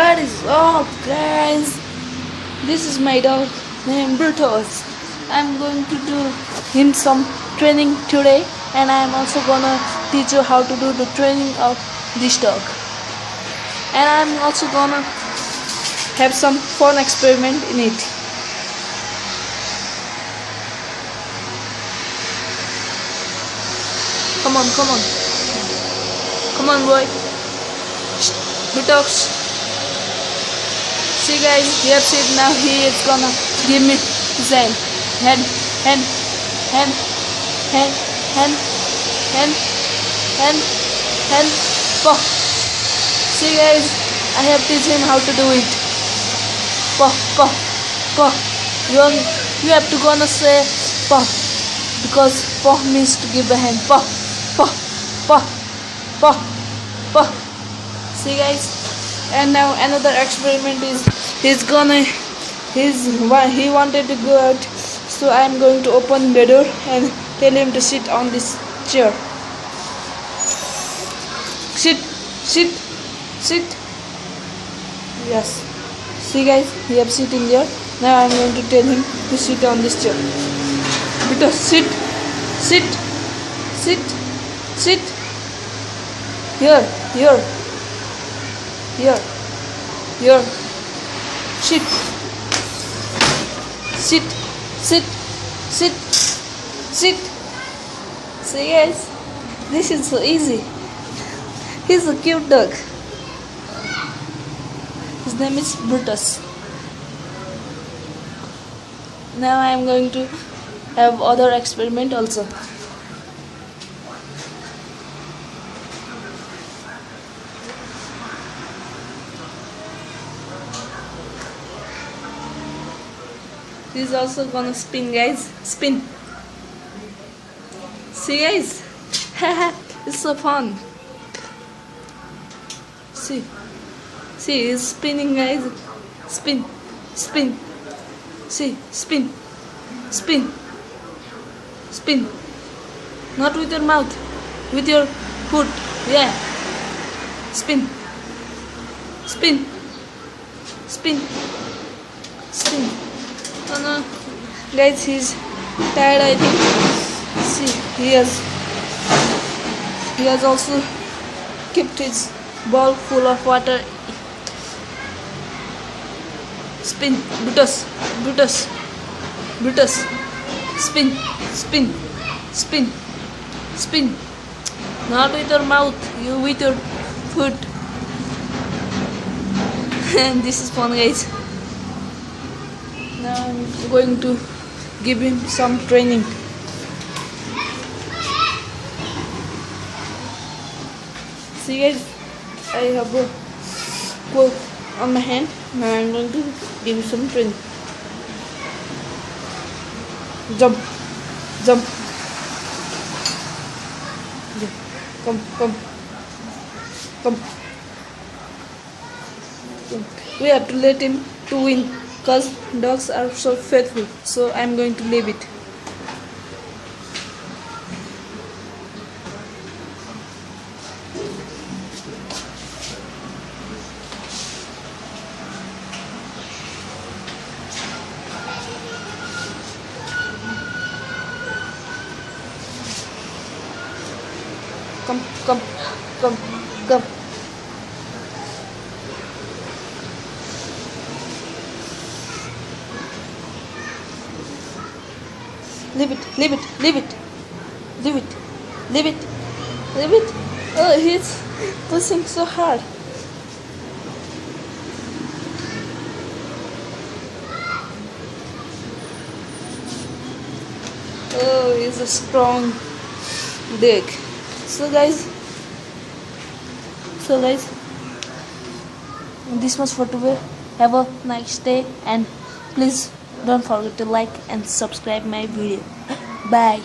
What is up, guys? This is my dog named Brutus. I'm going to do him some training today, and I'm also gonna teach you how to do the training of this dog. And I'm also gonna have some fun experiment in it. Come on, come on. Come on, boy. Brutus. See, guys, here's it. Now he is gonna give me his hand. Hand, hand, hand, hand, hand, hand, hand, hand. Paw. See, guys, I have teach him how to do it. Paw, paw, paw. You have to gonna say paw, because paw means to give a hand. Paw, paw, paw, paw, paw. See, guys, and now another experiment is he wanted to go out, so I am going to open the door and tell him to sit on this chair. Sit, sit, sit. Yes. See, guys, he have sitting there. Now I am going to tell him to sit on this chair. Because sit, sit, sit, sit. Here, here. Here, here, sit, sit, sit, sit, sit. See, guys, this is so easy. He's a cute dog. His name is Brutus. Now I am going to have other experiment also. He's also gonna spin, guys. Spin. See, guys? It's so fun. See, he's spinning, guys. Spin, spin. See, spin, spin, spin. Not with your mouth, with your foot. Yeah. Spin, spin, spin, spin. Oh no, guys, he's tired, I think. See, he has also kept his bowl full of water. Spin, Brutus, Brutus, Brutus. Spin, spin, spin, spin. Not with your mouth, you with your foot. And this is fun, guys. Now I'm going to give him some training. See, guys, I have a quote on my hand. Now I'm going to give him some training. Jump, jump. Yeah. Come, come, come. We have to let him to win, because dogs are so faithful, so I'm going to leave it. Come, come, come, come. Leave it, leave it, leave it, leave it, leave it, leave it. Oh, he's pushing so hard. Oh, he's a strong dick. So guys, this much for today. Have a nice day, and please don't forget to like and subscribe my video. Bye.